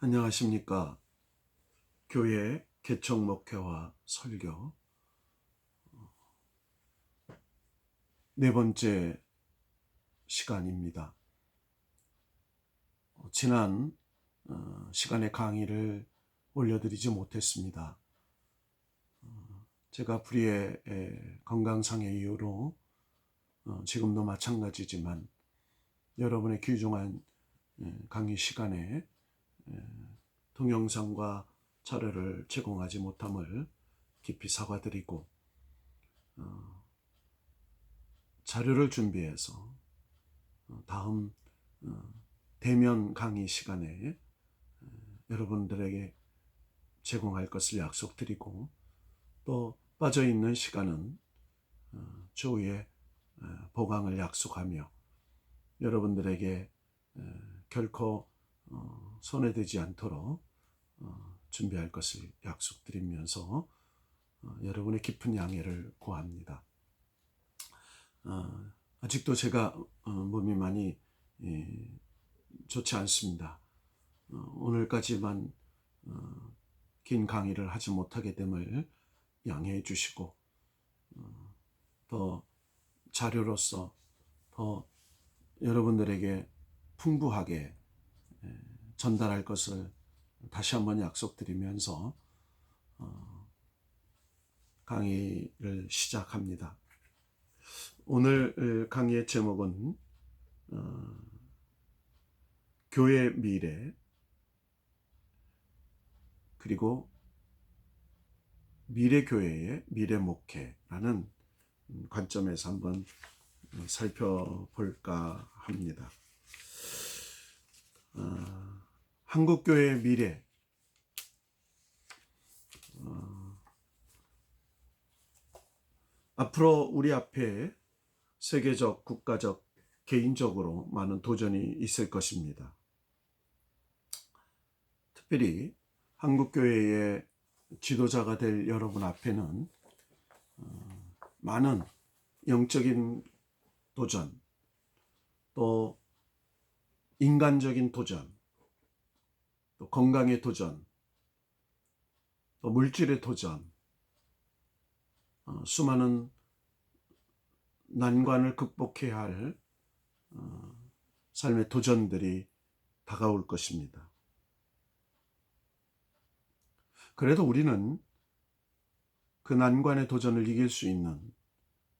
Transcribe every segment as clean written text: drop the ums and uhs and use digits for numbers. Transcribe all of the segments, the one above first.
안녕하십니까. 교회 개척 목회와 설교 네 번째 시간입니다. 지난 시간에 강의를 올려드리지 못했습니다. 제가 불의의 건강상의 이유로 지금도 마찬가지지만 여러분의 귀중한 강의 시간에 동영상과 자료를 제공하지 못함을 깊이 사과드리고 자료를 준비해서 다음 대면 강의 시간에 여러분들에게 제공할 것을 약속드리고 또 빠져있는 시간은 추후에 보강을 약속하며 여러분들에게 결코 손해되지 않도록 준비할 것을 약속드리면서 여러분의 깊은 양해를 구합니다. 아직도 제가 몸이 많이 좋지 않습니다. 오늘까지만 긴 강의를 하지 못하게 됨을 양해해 주시고 더 자료로서 더 여러분들에게 풍부하게 전달할 것을 다시 한번 약속드리면서 강의를 시작합니다. 오늘 강의의 제목은 교회 미래 그리고 미래교회의 미래목회라는 관점에서 한번 살펴볼까 합니다. 한국교회의 미래, 앞으로 우리 앞에 세계적, 국가적, 개인적으로 많은 도전이 있을 것입니다. 특별히 한국교회의 지도자가 될 여러분 앞에는 많은 영적인 도전, 또 인간적인 도전, 또 건강의 도전, 또 물질의 도전, 수많은 난관을 극복해야 할 삶의 도전들이 다가올 것입니다. 그래도 우리는 그 난관의 도전을 이길 수 있는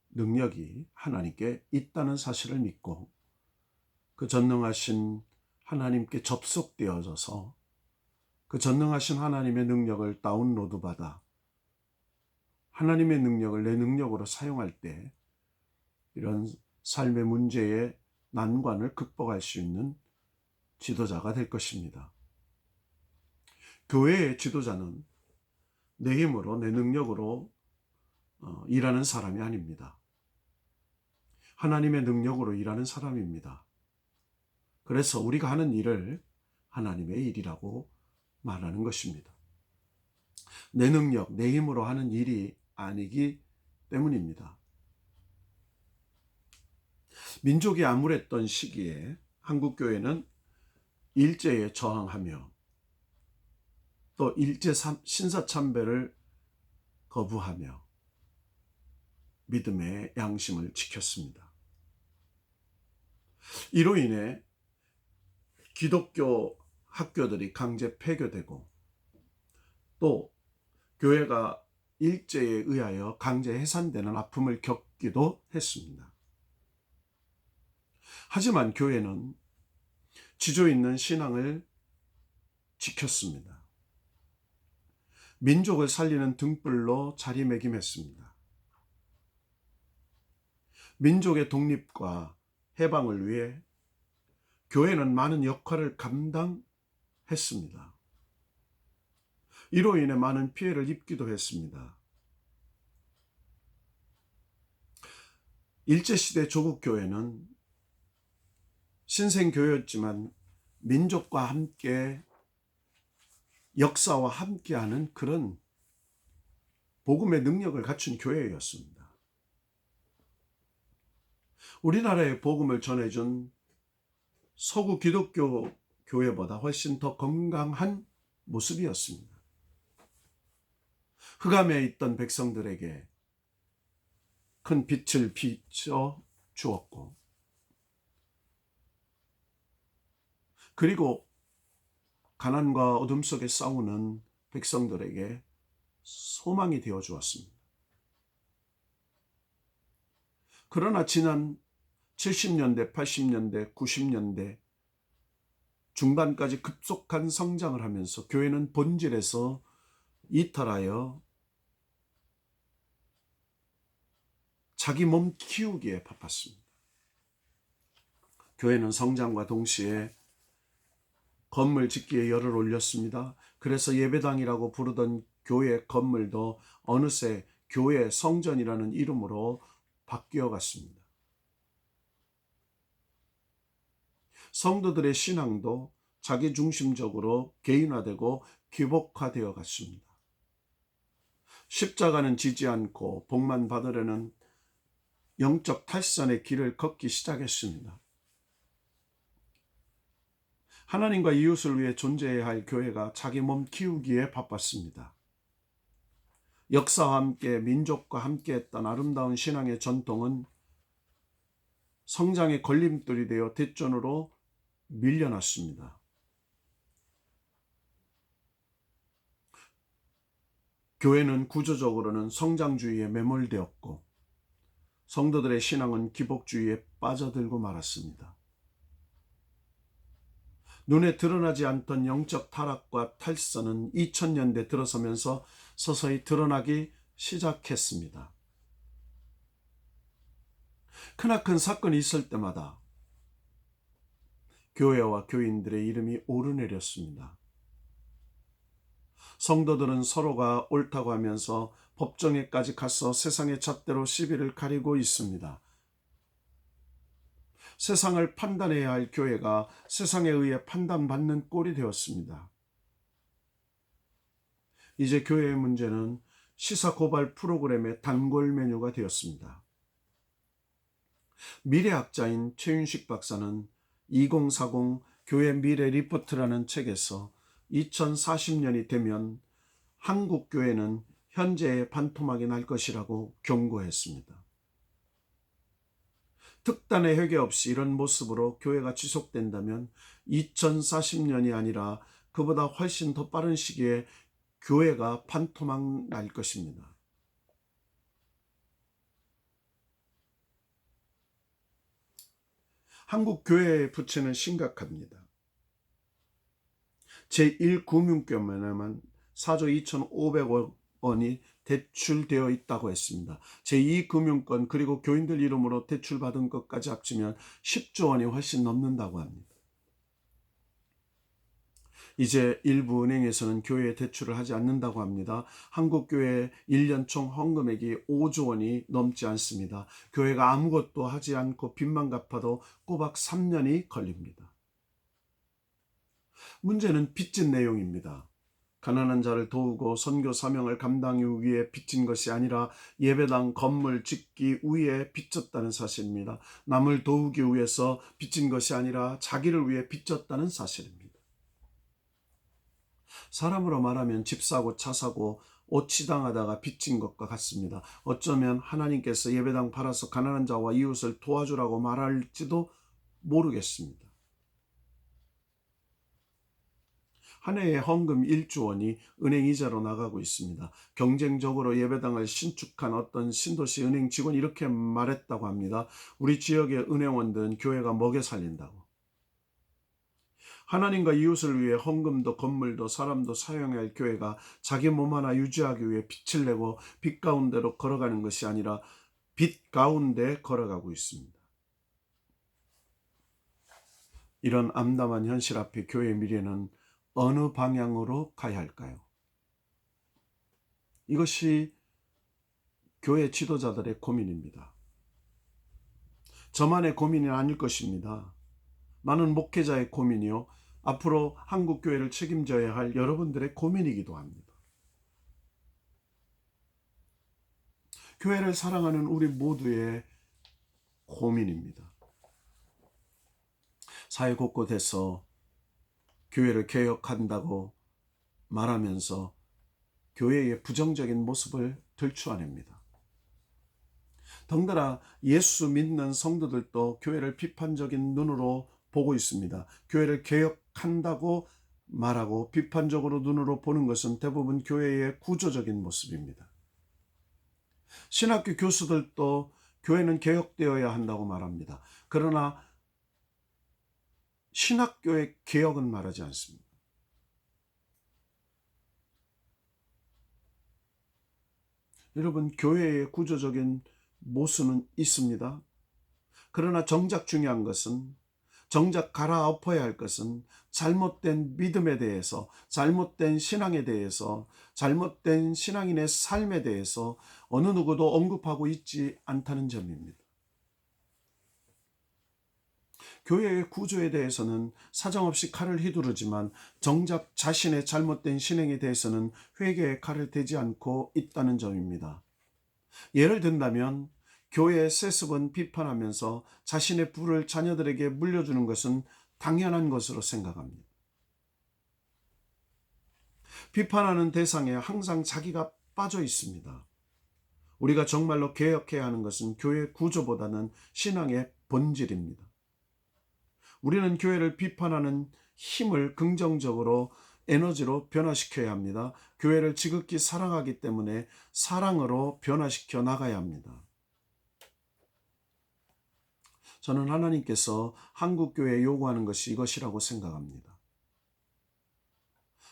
능력이 하나님께 있다는 사실을 믿고 그 전능하신 하나님께 접속되어져서 그 전능하신 하나님의 능력을 다운로드 받아 하나님의 능력을 내 능력으로 사용할 때 이런 삶의 문제의 난관을 극복할 수 있는 지도자가 될 것입니다. 교회의 지도자는 내 힘으로 내 능력으로 일하는 사람이 아닙니다. 하나님의 능력으로 일하는 사람입니다. 그래서 우리가 하는 일을 하나님의 일이라고 말하는 것입니다. 내 능력, 내 힘으로 하는 일이 아니기 때문입니다. 민족이 암울했던 시기에 한국교회는 일제에 저항하며 또 일제 신사참배를 거부하며 믿음의 양심을 지켰습니다. 이로 인해 기독교 학교들이 강제 폐교되고 또 교회가 일제에 의하여 강제 해산되는 아픔을 겪기도 했습니다. 하지만 교회는 지조 있는 신앙을 지켰습니다. 민족을 살리는 등불로 자리매김했습니다. 민족의 독립과 해방을 위해 교회는 많은 역할을 감당했습니다. 이로 인해 많은 피해를 입기도 했습니다. 일제시대 조국교회는 신생교회였지만 민족과 함께 역사와 함께하는 그런 복음의 능력을 갖춘 교회였습니다. 우리나라에 복음을 전해준 서구 기독교 교회보다 훨씬 더 건강한 모습이었습니다. 흑암에 있던 백성들에게 큰 빛을 비춰 주었고, 그리고 가난과 어둠 속에 싸우는 백성들에게 소망이 되어 주었습니다. 그러나 지난 70년대, 80년대, 90년대 중반까지 급속한 성장을 하면서 교회는 본질에서 이탈하여 자기 몸 키우기에 바빴습니다. 교회는 성장과 동시에 건물 짓기에 열을 올렸습니다. 그래서 예배당이라고 부르던 교회 건물도 어느새 교회 성전이라는 이름으로 바뀌어 갔습니다. 성도들의 신앙도 자기중심적으로 개인화되고 기복화되어 갔습니다. 십자가는 지지 않고 복만 받으려는 영적 탈선의 길을 걷기 시작했습니다. 하나님과 이웃을 위해 존재해야 할 교회가 자기 몸 키우기에 바빴습니다. 역사와 함께 민족과 함께했던 아름다운 신앙의 전통은 성장의 걸림돌이 되어 뒷전으로 밀려났습니다. 교회는 구조적으로는 성장주의에 매몰되었고 성도들의 신앙은 기복주의에 빠져들고 말았습니다. 눈에 드러나지 않던 영적 타락과 탈선은 2000년대 들어서면서 서서히 드러나기 시작했습니다. 크나큰 사건이 있을 때마다 교회와 교인들의 이름이 오르내렸습니다. 성도들은 서로가 옳다고 하면서 법정에까지 가서 세상의 잣대로 시비를 가리고 있습니다. 세상을 판단해야 할 교회가 세상에 의해 판단받는 꼴이 되었습니다. 이제 교회의 문제는 시사고발 프로그램의 단골 메뉴가 되었습니다. 미래학자인 최윤식 박사는 2040 교회 미래 리포트라는 책에서 2040년이 되면 한국 교회는 현재의 반토막이 날 것이라고 경고했습니다. 특단의 회개 없이 이런 모습으로 교회가 지속된다면 2040년이 아니라 그보다 훨씬 더 빠른 시기에 교회가 반토막 날 것입니다. 한국 교회의 부채는 심각합니다. 제1금융권에만 4조 2,500억 원이 대출되어 있다고 했습니다. 제2금융권 그리고 교인들 이름으로 대출받은 것까지 합치면 10조 원이 훨씬 넘는다고 합니다. 이제 일부 은행에서는 교회에 대출을 하지 않는다고 합니다. 한국교회 1년 총 헌금액이 5조 원이 넘지 않습니다. 교회가 아무것도 하지 않고 빚만 갚아도 꼬박 3년이 걸립니다. 문제는 빚진 내용입니다. 가난한 자를 도우고 선교 사명을 감당하기 위해 빚진 것이 아니라 예배당 건물 짓기 위해 빚졌다는 사실입니다. 남을 도우기 위해서 빚진 것이 아니라 자기를 위해 빚졌다는 사실입니다. 사람으로 말하면 집 사고 차 사고 오치당하다가 빚진 것과 같습니다. 어쩌면 하나님께서 예배당 팔아서 가난한 자와 이웃을 도와주라고 말할지도 모르겠습니다. 한 해에 헌금 1조 원이 은행 이자로 나가고 있습니다. 경쟁적으로 예배당을 신축한 어떤 신도시 은행 직원이 이렇게 말했다고 합니다. 우리 지역의 은행원들은 교회가 먹여 살린다고. 하나님과 이웃을 위해 헌금도 건물도 사람도 사용해야 할 교회가 자기 몸 하나 유지하기 위해 빚을 내고 빚 가운데로 걸어가는 것이 아니라 빚 가운데 걸어가고 있습니다. 이런 암담한 현실 앞에 교회의 미래는 어느 방향으로 가야 할까요? 이것이 교회 지도자들의 고민입니다. 저만의 고민이 아닐 것입니다. 많은 목회자의 고민이요. 앞으로 한국교회를 책임져야 할 여러분들의 고민이기도 합니다. 교회를 사랑하는 우리 모두의 고민입니다. 사회 곳곳에서 교회를 개혁한다고 말하면서 교회의 부정적인 모습을 들추어냅니다. 덩달아 예수 믿는 성도들도 교회를 비판적인 눈으로 보고 있습니다. 교회를 개혁한다고 말하고 비판적으로 눈으로 보는 것은 대부분 교회의 구조적인 모습입니다. 신학교 교수들도 교회는 개혁되어야 한다고 말합니다. 그러나 신학교의 개혁은 말하지 않습니다. 여러분, 교회의 구조적인 모순은 있습니다. 그러나 정작 중요한 것은, 정작 갈아엎어야 할 것은 잘못된 믿음에 대해서, 잘못된 신앙에 대해서, 잘못된 신앙인의 삶에 대해서 어느 누구도 언급하고 있지 않다는 점입니다. 교회의 구조에 대해서는 사정없이 칼을 휘두르지만 정작 자신의 잘못된 신앙에 대해서는 회개의 칼을 대지 않고 있다는 점입니다. 예를 든다면 교회의 세습은 비판하면서 자신의 부를 자녀들에게 물려주는 것은 당연한 것으로 생각합니다. 비판하는 대상에 항상 자기가 빠져 있습니다. 우리가 정말로 개혁해야 하는 것은 교회 구조보다는 신앙의 본질입니다. 우리는 교회를 비판하는 힘을 긍정적으로 에너지로 변화시켜야 합니다. 교회를 지극히 사랑하기 때문에 사랑으로 변화시켜 나가야 합니다. 저는 하나님께서 한국교회에 요구하는 것이 이것이라고 생각합니다.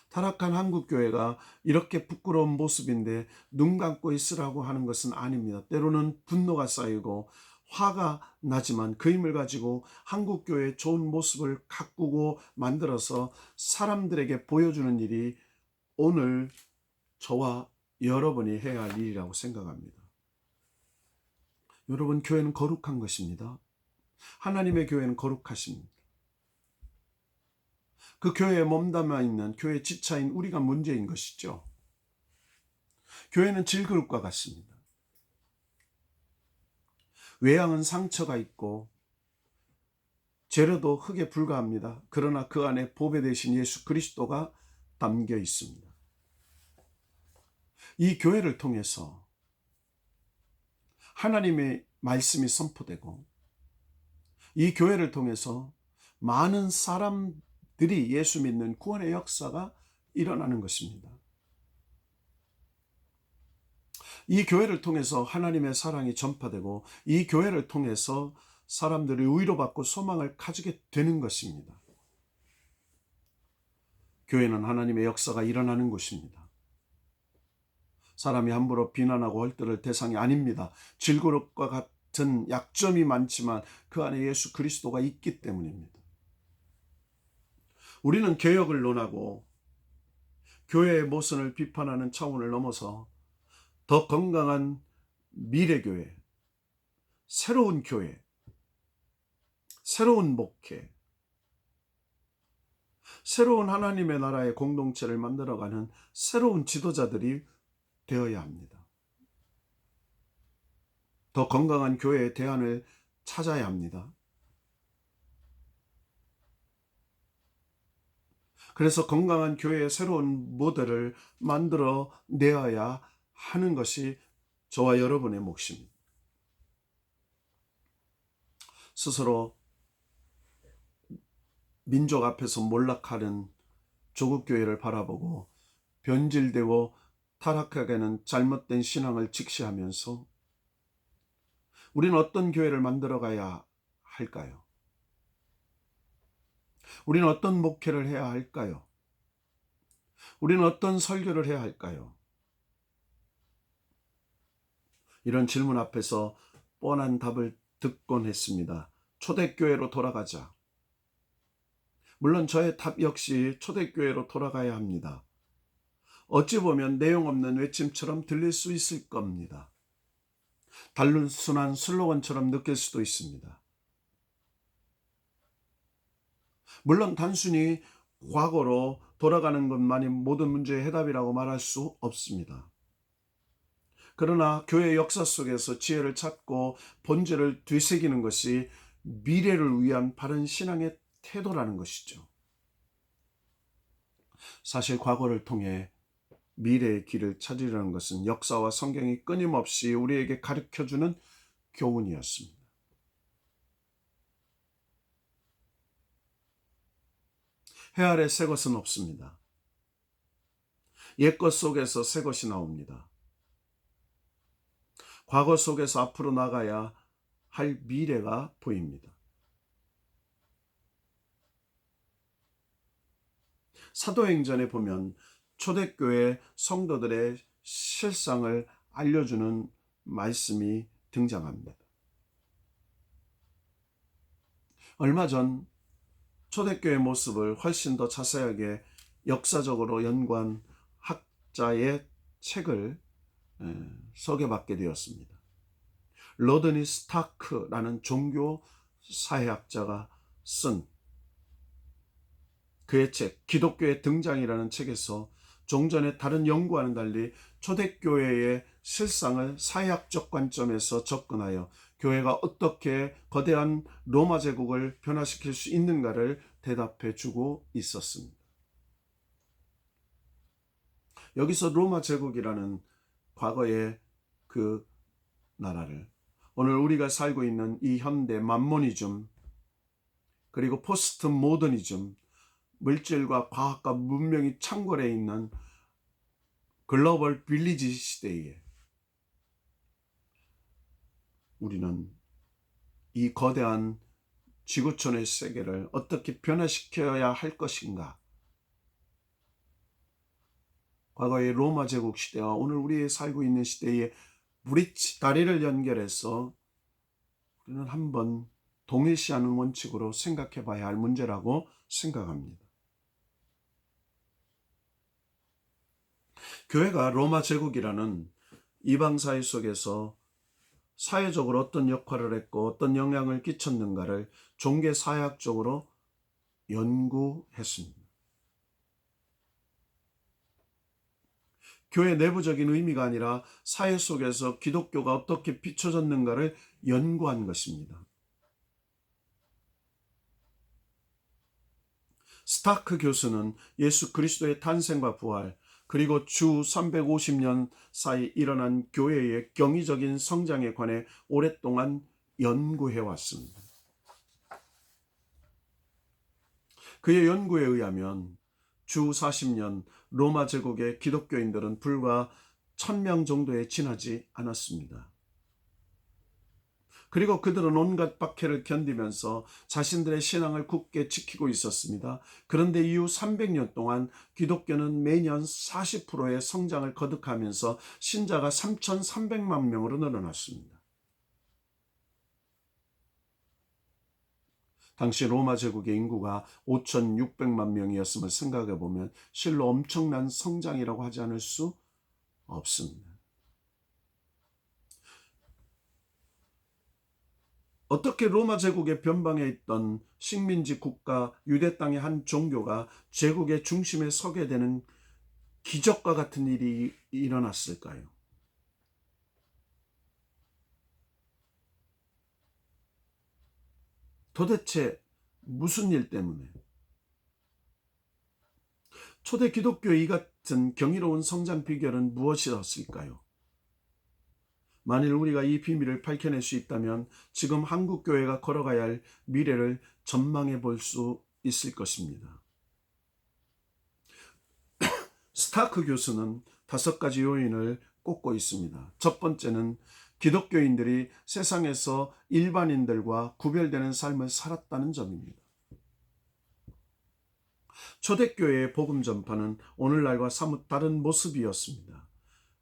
타락한 한국교회가 이렇게 부끄러운 모습인데 눈 감고 있으라고 하는 것은 아닙니다. 때로는 분노가 쌓이고 화가 나지만 그 힘을 가지고 한국교회의 좋은 모습을 가꾸고 만들어서 사람들에게 보여주는 일이 오늘 저와 여러분이 해야 할 일이라고 생각합니다. 여러분, 교회는 거룩한 것입니다. 하나님의 교회는 거룩하십니다. 그 교회에 몸담아 있는 교회 지차인 우리가 문제인 것이죠. 교회는 질그릇과 같습니다. 외양은 상처가 있고 재료도 흙에 불과합니다. 그러나 그 안에 보배 되신 예수 그리스도가 담겨 있습니다. 이 교회를 통해서 하나님의 말씀이 선포되고 이 교회를 통해서 많은 사람들이 예수 믿는 구원의 역사가 일어나는 것입니다. 이 교회를 통해서 하나님의 사랑이 전파되고 이 교회를 통해서 사람들이 위로받고 소망을 가지게 되는 것입니다. 교회는 하나님의 역사가 일어나는 곳입니다. 사람이 함부로 비난하고 헐뜯을 대상이 아닙니다. 질그릇과 같은 약점이 많지만 그 안에 예수 그리스도가 있기 때문입니다. 우리는 개혁을 논하고 교회의 모순을 비판하는 차원을 넘어서 더 건강한 미래교회, 새로운 교회, 새로운 목회, 새로운 하나님의 나라의 공동체를 만들어가는 새로운 지도자들이 되어야 합니다. 더 건강한 교회의 대안을 찾아야 합니다. 그래서 건강한 교회의 새로운 모델을 만들어 내어야 하는 것이 저와 여러분의 몫입니다. 스스로 민족 앞에서 몰락하는 조국 교회를 바라보고 변질되고 타락하게는 잘못된 신앙을 직시하면서 우리는 어떤 교회를 만들어 가야 할까요? 우리는 어떤 목회를 해야 할까요? 우리는 어떤 설교를 해야 할까요? 이런 질문 앞에서 뻔한 답을 듣곤 했습니다. 초대교회로 돌아가자. 물론 저의 답 역시 초대교회로 돌아가야 합니다. 어찌 보면 내용 없는 외침처럼 들릴 수 있을 겁니다. 단순한 슬로건처럼 느낄 수도 있습니다. 물론 단순히 과거로 돌아가는 것만이 모든 문제의 해답이라고 말할 수 없습니다. 그러나 교회 역사 속에서 지혜를 찾고 본질을 되새기는 것이 미래를 위한 바른 신앙의 태도라는 것이죠. 사실 과거를 통해 미래의 길을 찾으려는 것은 역사와 성경이 끊임없이 우리에게 가르쳐주는 교훈이었습니다. 해 아래 새 것은 없습니다. 옛것 속에서 새 것이 나옵니다. 과거 속에서 앞으로 나가야 할 미래가 보입니다. 사도행전에 보면 초대교회 성도들의 실상을 알려주는 말씀이 등장합니다. 얼마 전 초대교회 모습을 훨씬 더 자세하게 역사적으로 연구한 학자의 책을 소개받게 되었습니다. 로드니 스타크라는 종교 사회학자가 쓴 그의 책 기독교의 등장이라는 책에서 종전의 다른 연구와는 달리 초대교회의 실상을 사회학적 관점에서 접근하여 교회가 어떻게 거대한 로마 제국을 변화시킬 수 있는가를 대답해 주고 있었습니다. 여기서 로마 제국이라는 과거의 그 나라를 오늘 우리가 살고 있는 이 현대 만모니즘 그리고 포스트 모더니즘 물질과 과학과 문명이 창궐해 있는 글로벌 빌리지 시대에 우리는 이 거대한 지구촌의 세계를 어떻게 변화시켜야 할 것인가? 과거의 로마 제국 시대와 오늘 우리의 살고 있는 시대의 브릿지 다리를 연결해서 우리는 한번 동일시하는 원칙으로 생각해 봐야 할 문제라고 생각합니다. 교회가 로마 제국이라는 이방사회 속에서 사회적으로 어떤 역할을 했고 어떤 영향을 끼쳤는가를 종교사회학적으로 연구했습니다. 교회 내부적인 의미가 아니라 사회 속에서 기독교가 어떻게 비춰졌는가를 연구한 것입니다. 스타크 교수는 예수 그리스도의 탄생과 부활 그리고 주 350년 사이 일어난 교회의 경이적인 성장에 관해 오랫동안 연구해 왔습니다. 그의 연구에 의하면 주 40년 로마 제국의 기독교인들은 불과 1000명 정도에 지나지 않았습니다. 그리고 그들은 온갖 박해를 견디면서 자신들의 신앙을 굳게 지키고 있었습니다. 그런데 이후 300년 동안 기독교는 매년 40%의 성장을 거듭하면서 신자가 3,300만 명으로 늘어났습니다. 당시 로마 제국의 인구가 5,600만 명이었음을 생각해 보면 실로 엄청난 성장이라고 하지 않을 수 없습니다. 어떻게 로마 제국의 변방에 있던 식민지 국가 유대 땅의 한 종교가 제국의 중심에 서게 되는 기적과 같은 일이 일어났을까요? 도대체 무슨 일 때문에? 초대 기독교의 이 같은 경이로운 성장 비결은 무엇이었을까요? 만일 우리가 이 비밀을 밝혀낼 수 있다면 지금 한국 교회가 걸어가야 할 미래를 전망해 볼 수 있을 것입니다. 스타크 교수는 5가지 요인을 꼽고 있습니다. 첫 번째는 기독교인들이 세상에서 일반인들과 구별되는 삶을 살았다는 점입니다. 초대교회의 복음 전파는 오늘날과 사뭇 다른 모습이었습니다.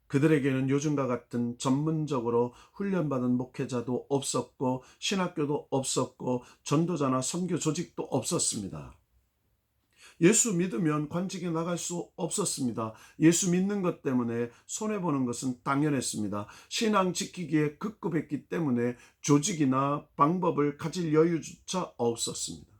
그들에게는 요즘과 같은 전문적으로 훈련받은 목회자도 없었고 신학교도 없었고 전도자나 선교 조직도 없었습니다. 예수 믿으면 관직에 나갈 수 없었습니다. 예수 믿는 것 때문에 손해보는 것은 당연했습니다. 신앙 지키기에 급급했기 때문에 조직이나 방법을 가질 여유조차 없었습니다.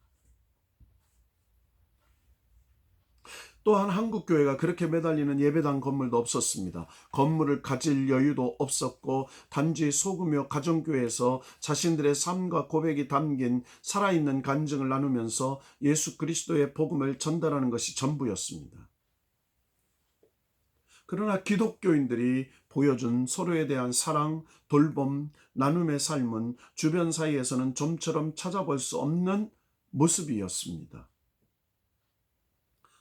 또한 한국교회가 그렇게 매달리는 예배당 건물도 없었습니다. 건물을 가질 여유도 없었고 단지 소규모 가정교회에서 자신들의 삶과 고백이 담긴 살아있는 간증을 나누면서 예수 그리스도의 복음을 전달하는 것이 전부였습니다. 그러나 기독교인들이 보여준 서로에 대한 사랑, 돌봄, 나눔의 삶은 주변 사이에서는 좀처럼 찾아볼 수 없는 모습이었습니다.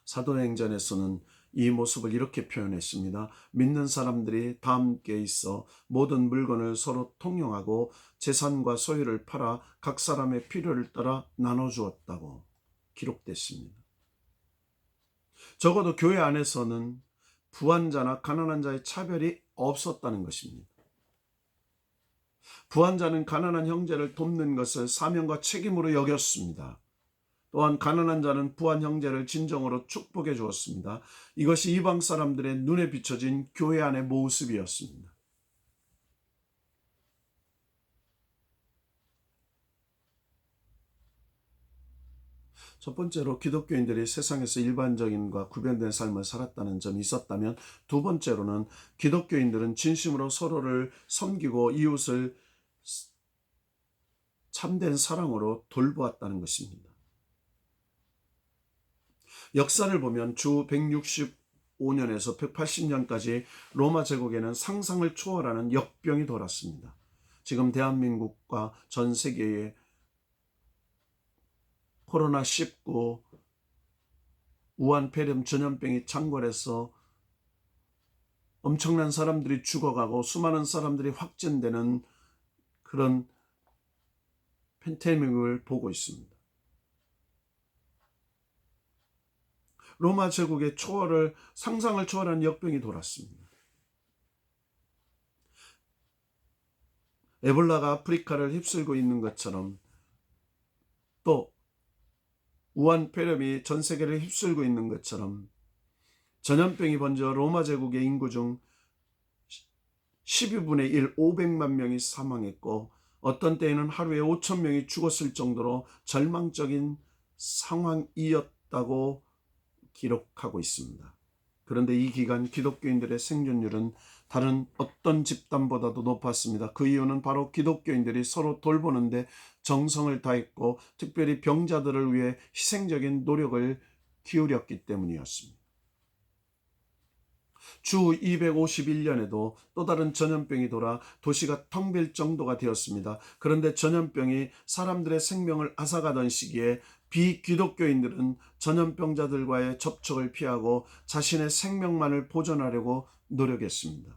사도행전에서는 이 모습을 이렇게 표현했습니다. 믿는 사람들이 다 함께 있어 모든 물건을 서로 통용하고 재산과 소유를 팔아 각 사람의 필요를 따라 나눠주었다고 기록됐습니다. 적어도 교회 안에서는 부한자나 가난한 자의 차별이 없었다는 것입니다. 부한자는 가난한 형제를 돕는 것을 사명과 책임으로 여겼습니다. 또한 가난한 자는 부한 형제를 진정으로 축복해 주었습니다. 이것이 이방 사람들의 눈에 비춰진 교회 안의 모습이었습니다. 첫 번째로 기독교인들이 세상에서 일반적인과 구별된 삶을 살았다는 점이 있었다면, 두 번째로는 기독교인들은 진심으로 서로를 섬기고 이웃을 참된 사랑으로 돌보았다는 것입니다. 역사를 보면 주 165년에서 180년까지 로마 제국에는 상상을 초월하는 역병이 돌았습니다. 지금 대한민국과 전 세계에 코로나19, 우한 폐렴 전염병이 창궐해서 엄청난 사람들이 죽어가고 수많은 사람들이 확진되는 그런 팬데믹을 보고 있습니다. 로마 제국의 상상을 초월한 역병이 돌았습니다. 에볼라가 아프리카를 휩쓸고 있는 것처럼, 또 우한 폐렴이 전 세계를 휩쓸고 있는 것처럼 전염병이 번져 로마 제국의 인구 중 12분의 1, 500만 명이 사망했고, 어떤 때에는 하루에 5천 명이 죽었을 정도로 절망적인 상황이었다고 기록하고 있습니다. 그런데 이 기간 기독교인들의 생존율은 다른 어떤 집단보다도 높았습니다. 그 이유는 바로 기독교인들이 서로 돌보는데 정성을 다했고, 특별히 병자들을 위해 희생적인 노력을 기울였기 때문이었습니다. 주 251년에도 또 다른 전염병이 돌아 도시가 텅 빌 정도가 되었습니다. 그런데 전염병이 사람들의 생명을 앗아가던 시기에 비기독교인들은 전염병자들과의 접촉을 피하고 자신의 생명만을 보존하려고 노력했습니다.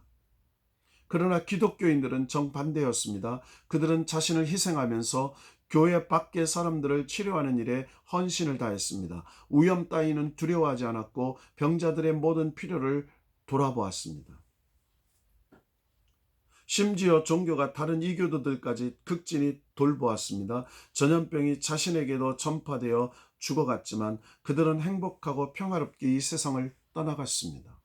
그러나 기독교인들은 정반대였습니다. 그들은 자신을 희생하면서 교회 밖의 사람들을 치료하는 일에 헌신을 다했습니다. 위험 따위는 두려워하지 않았고 병자들의 모든 필요를 돌아보았습니다. 심지어 종교가 다른 이교도들까지 극진히 돌보았습니다. 전염병이 자신에게도 전파되어 죽어갔지만 그들은 행복하고 평화롭게 이 세상을 떠나갔습니다.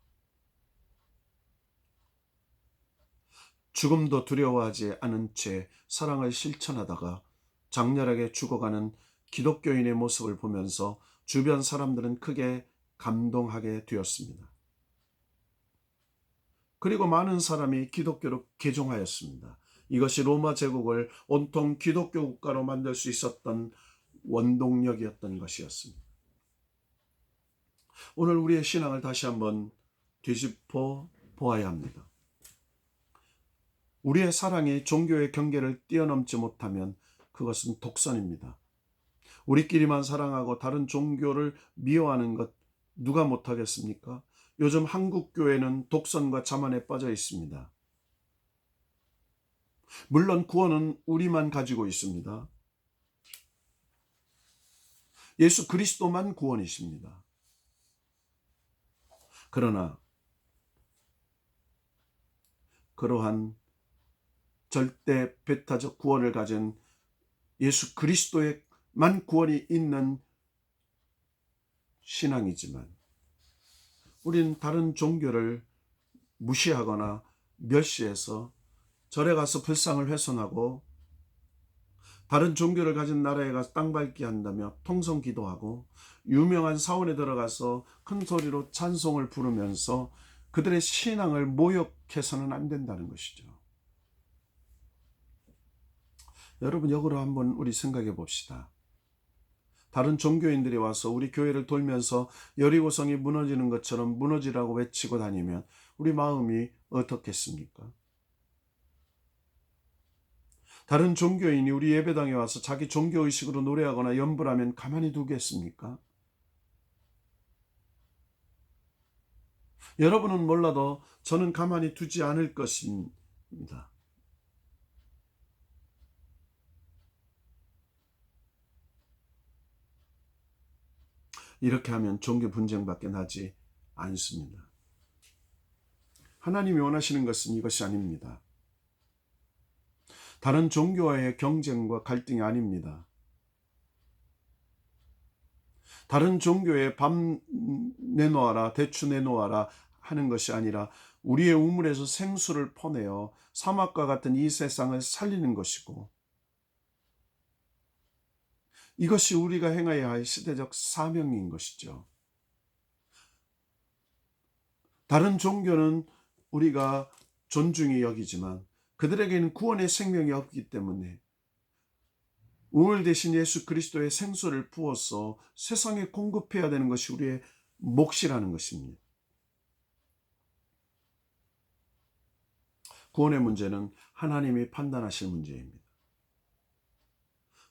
죽음도 두려워하지 않은 채 사랑을 실천하다가 장렬하게 죽어가는 기독교인의 모습을 보면서 주변 사람들은 크게 감동하게 되었습니다. 그리고 많은 사람이 기독교로 개종하였습니다. 이것이 로마 제국을 온통 기독교 국가로 만들 수 있었던 원동력이었던 것이었습니다. 오늘 우리의 신앙을 다시 한번 뒤집어 보아야 합니다. 우리의 사랑이 종교의 경계를 뛰어넘지 못하면 그것은 독선입니다. 우리끼리만 사랑하고 다른 종교를 미워하는 것 누가 못하겠습니까? 요즘 한국 교회는 독선과 자만에 빠져 있습니다. 물론 구원은 우리만 가지고 있습니다. 예수 그리스도만 구원이십니다. 그러나 그러한 절대 배타적 구원을 가진 예수 그리스도에만 구원이 있는 신앙이지만, 우리는 다른 종교를 무시하거나 멸시해서 절에 가서 불상을 훼손하고 다른 종교를 가진 나라에 가서 땅 밟기 한다며 통성 기도하고 유명한 사원에 들어가서 큰 소리로 찬송을 부르면서 그들의 신앙을 모욕해서는 안 된다는 것이죠. 여러분, 역으로 한번 우리 생각해 봅시다. 다른 종교인들이 와서 우리 교회를 돌면서 여리고성이 무너지는 것처럼 무너지라고 외치고 다니면 우리 마음이 어떻겠습니까? 다른 종교인이 우리 예배당에 와서 자기 종교의식으로 노래하거나 연불하면 가만히 두겠습니까? 여러분은 몰라도 저는 가만히 두지 않을 것입니다. 이렇게 하면 종교 분쟁밖에 나지 않습니다. 하나님이 원하시는 것은 이것이 아닙니다. 다른 종교와의 경쟁과 갈등이 아닙니다. 다른 종교에 밥 내놓아라, 대추 내놓아라 하는 것이 아니라 우리의 우물에서 생수를 퍼내어 사막과 같은 이 세상을 살리는 것이고, 이것이 우리가 행해야 할 시대적 사명인 것이죠. 다른 종교는 우리가 존중히 여기지만 그들에게는 구원의 생명이 없기 때문에 우물 대신 예수 그리스도의 생수를 부어서 세상에 공급해야 되는 것이 우리의 몫이라는 것입니다. 구원의 문제는 하나님이 판단하실 문제입니다.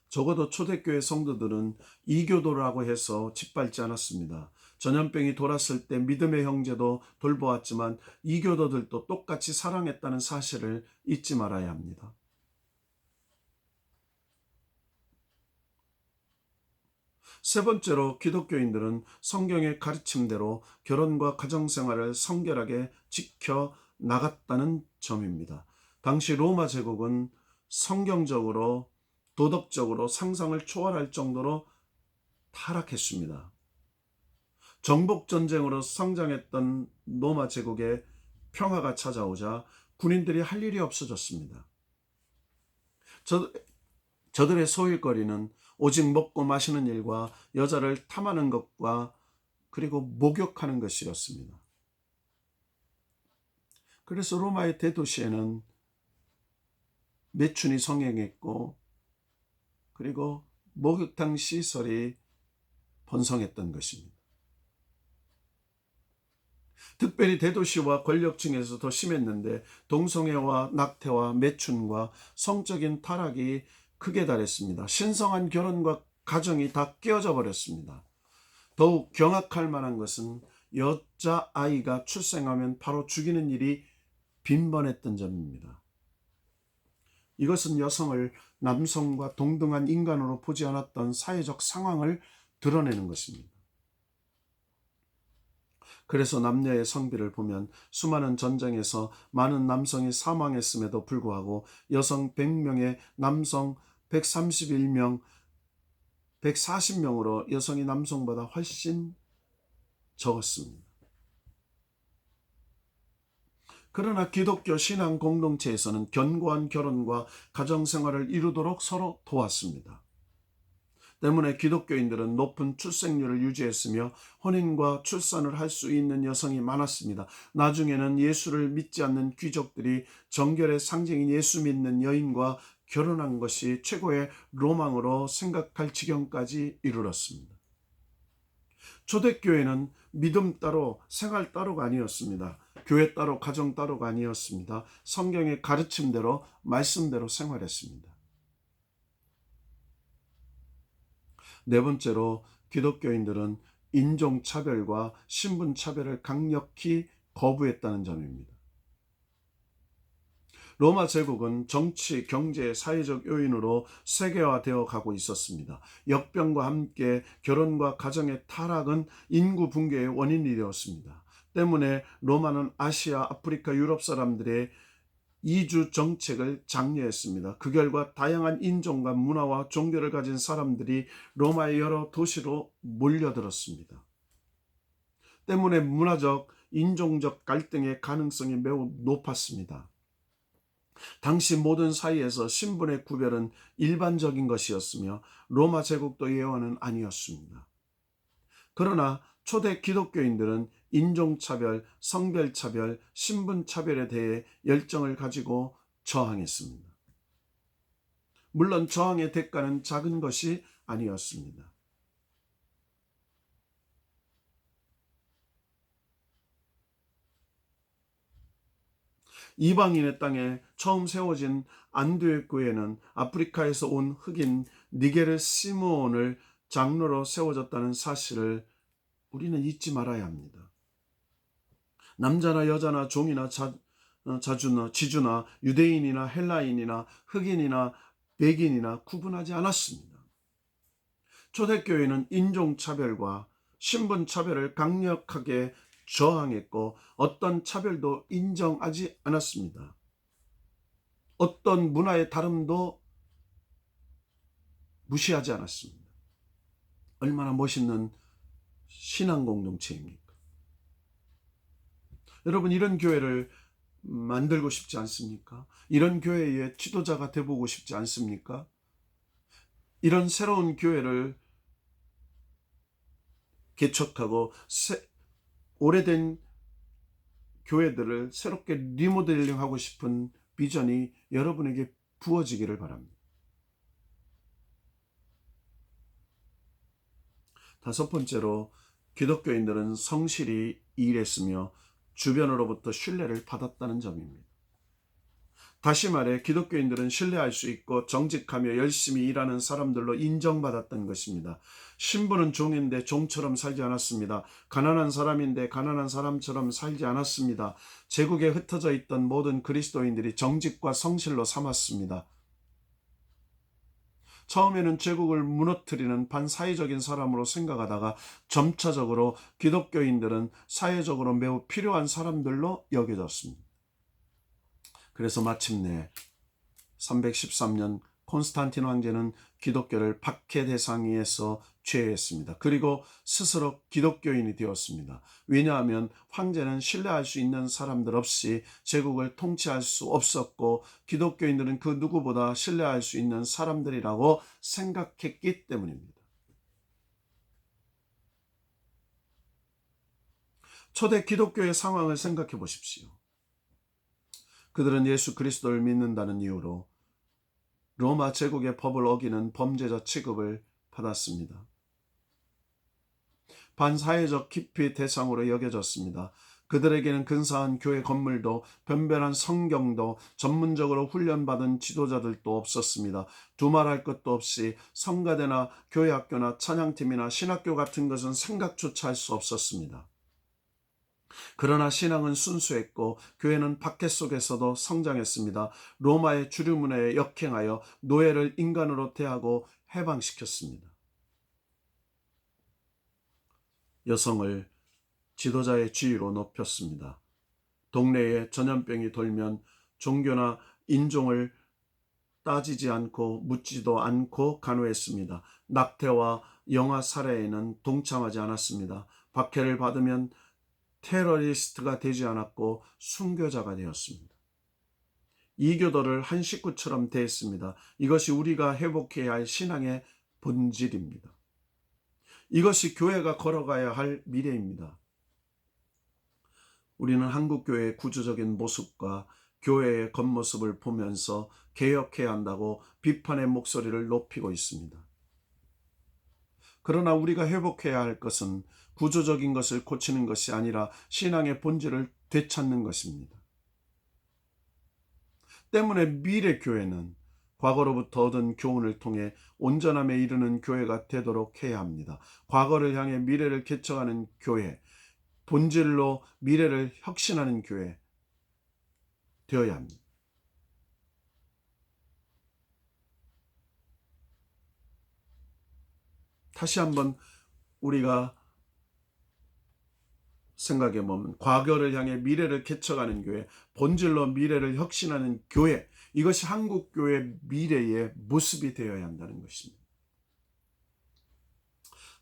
적어도 초대교회 성도들은 이교도라고 해서 짓밟지 않았습니다. 전염병이 돌았을 때 믿음의 형제도 돌보았지만 이교도들도 똑같이 사랑했다는 사실을 잊지 말아야 합니다. 세 번째로 기독교인들은 성경의 가르침대로 결혼과 가정생활을 성결하게 지켜 나갔다는 점입니다. 당시 로마 제국은 성경적으로 도덕적으로 상상을 초월할 정도로 타락했습니다. 정복전쟁으로 성장했던 로마 제국에 평화가 찾아오자 군인들이 할 일이 없어졌습니다. 저들의 소일거리는 오직 먹고 마시는 일과 여자를 탐하는 것과 그리고 목욕하는 것이었습니다. 그래서 로마의 대도시에는 매춘이 성행했고 그리고 목욕탕 시설이 번성했던 것입니다. 특별히 대도시와 권력층에서 더 심했는데 동성애와 낙태와 매춘과 성적인 타락이 크게 달했습니다. 신성한 결혼과 가정이 다 깨어져 버렸습니다. 더욱 경악할 만한 것은 여자아이가 출생하면 바로 죽이는 일이 빈번했던 점입니다. 이것은 여성을 남성과 동등한 인간으로 보지 않았던 사회적 상황을 드러내는 것입니다. 그래서 남녀의 성비를 보면 수많은 전쟁에서 많은 남성이 사망했음에도 불구하고 여성 100명에 남성 131명, 140명으로 여성이 남성보다 훨씬 적었습니다. 그러나 기독교 신앙 공동체에서는 견고한 결혼과 가정생활을 이루도록 서로 도왔습니다. 때문에 기독교인들은 높은 출생률을 유지했으며 혼인과 출산을 할 수 있는 여성이 많았습니다. 나중에는 예수를 믿지 않는 귀족들이 정결의 상징인 예수 믿는 여인과 결혼한 것이 최고의 로망으로 생각할 지경까지 이르렀습니다. 초대교회는 믿음 따로 생활 따로가 아니었습니다. 교회 따로 가정 따로가 아니었습니다. 성경의 가르침대로 말씀대로 생활했습니다. 네 번째로 기독교인들은 인종차별과 신분차별을 강력히 거부했다는 점입니다. 로마 제국은 정치, 경제, 사회적 요인으로 세계화되어 가고 있었습니다. 역병과 함께 결혼과 가정의 타락은 인구 붕괴의 원인이 되었습니다. 때문에 로마는 아시아, 아프리카, 유럽 사람들의 이주 정책을 장려했습니다. 그 결과 다양한 인종과 문화와 종교를 가진 사람들이 로마의 여러 도시로 몰려들었습니다. 때문에 문화적, 인종적 갈등의 가능성이 매우 높았습니다. 당시 모든 사이에서 신분의 구별은 일반적인 것이었으며 로마 제국도 예외는 아니었습니다. 그러나 초대 기독교인들은 인종차별, 성별차별, 신분차별에 대해 열정을 가지고 저항했습니다. 물론 저항의 대가는 작은 것이 아니었습니다. 이방인의 땅에 처음 세워진 안디옥 교회는 아프리카에서 온 흑인 니게르 시므온을 장로로 세워졌다는 사실을 우리는 잊지 말아야 합니다. 남자나 여자나 종이나 자주나 지주나 유대인이나 헬라인이나 흑인이나 백인이나 구분하지 않았습니다. 초대교회는 인종차별과 신분차별을 강력하게 저항했고 어떤 차별도 인정하지 않았습니다. 어떤 문화의 다름도 무시하지 않았습니다. 얼마나 멋있는 신앙 공동체입니까? 여러분, 이런 교회를 만들고 싶지 않습니까? 이런 교회의 지도자가 되보고 싶지 않습니까? 이런 새로운 교회를 개척하고 오래된 교회들을 새롭게 리모델링하고 싶은 비전이 여러분에게 부어지기를 바랍니다. 다섯 번째로, 기독교인들은 성실히 일했으며 주변으로부터 신뢰를 받았다는 점입니다. 다시 말해 기독교인들은 신뢰할 수 있고 정직하며 열심히 일하는 사람들로 인정받았던 것입니다. 신부는 종인데 종처럼 살지 않았습니다. 가난한 사람인데 가난한 사람처럼 살지 않았습니다. 제국에 흩어져 있던 모든 그리스도인들이 정직과 성실로 삼았습니다. 처음에는 제국을 무너뜨리는 반사회적인 사람으로 생각하다가 점차적으로 기독교인들은 사회적으로 매우 필요한 사람들로 여겨졌습니다. 그래서 마침내 313년 콘스탄틴 황제는 기독교를 박해 대상에서 제외했습니다. 그리고 스스로 기독교인이 되었습니다. 왜냐하면 황제는 신뢰할 수 있는 사람들 없이 제국을 통치할 수 없었고 기독교인들은 그 누구보다 신뢰할 수 있는 사람들이라고 생각했기 때문입니다. 초대 기독교의 상황을 생각해 보십시오. 그들은 예수 그리스도를 믿는다는 이유로 로마 제국의 법을 어기는 범죄자 취급을 받았습니다. 반사회적 기피 대상으로 여겨졌습니다. 그들에게는 근사한 교회 건물도 변변한 성경도 전문적으로 훈련받은 지도자들도 없었습니다. 두말할 것도 없이 성가대나 교회학교나 찬양팀이나 신학교 같은 것은 생각조차 할 수 없었습니다. 그러나 신앙은 순수했고 교회는 박해 속에서도 성장했습니다. 로마의 주류 문화에 역행하여 노예를 인간으로 대하고 해방시켰습니다. 여성을 지도자의 지위로 높였습니다. 동네에 전염병이 돌면 종교나 인종을 따지지 않고 묻지도 않고 간호했습니다. 낙태와 영아 살해에는 동참하지 않았습니다. 박해를 받으면 테러리스트가 되지 않았고 순교자가 되었습니다. 이교도를 한 식구처럼 대했습니다. 이것이 우리가 회복해야 할 신앙의 본질입니다. 이것이 교회가 걸어가야 할 미래입니다. 우리는 한국교회의 구조적인 모습과 교회의 겉모습을 보면서 개혁해야 한다고 비판의 목소리를 높이고 있습니다. 그러나 우리가 회복해야 할 것은 구조적인 것을 고치는 것이 아니라 신앙의 본질을 되찾는 것입니다. 때문에 미래 교회는 과거로부터 얻은 교훈을 통해 온전함에 이르는 교회가 되도록 해야 합니다. 과거를 향해 미래를 개척하는 교회, 본질로 미래를 혁신하는 교회 되어야 합니다. 다시 한번 우리가 생각해 보면 과거를 향해 미래를 개척하는 교회, 본질로 미래를 혁신하는 교회, 이것이 한국교회 미래의 모습이 되어야 한다는 것입니다.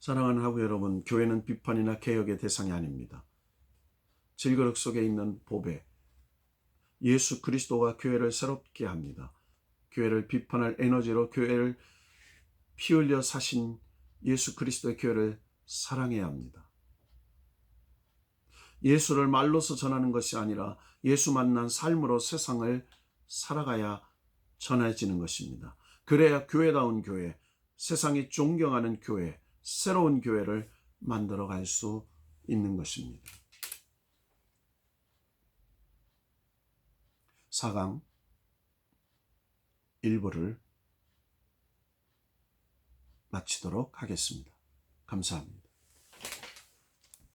사랑하는 하부 여러분, 교회는 비판이나 개혁의 대상이 아닙니다. 질그릇 속에 있는 보배, 예수 그리스도가 교회를 새롭게 합니다. 교회를 비판할 에너지로 교회를 피 흘려 사신 예수 그리스도의 교회를 사랑해야 합니다. 예수를 말로서 전하는 것이 아니라 예수 만난 삶으로 세상을 살아가야 전해지는 것입니다. 그래야 교회다운 교회, 세상이 존경하는 교회, 새로운 교회를 만들어갈 수 있는 것입니다. 4강 1부를 마치도록 하겠습니다. 감사합니다.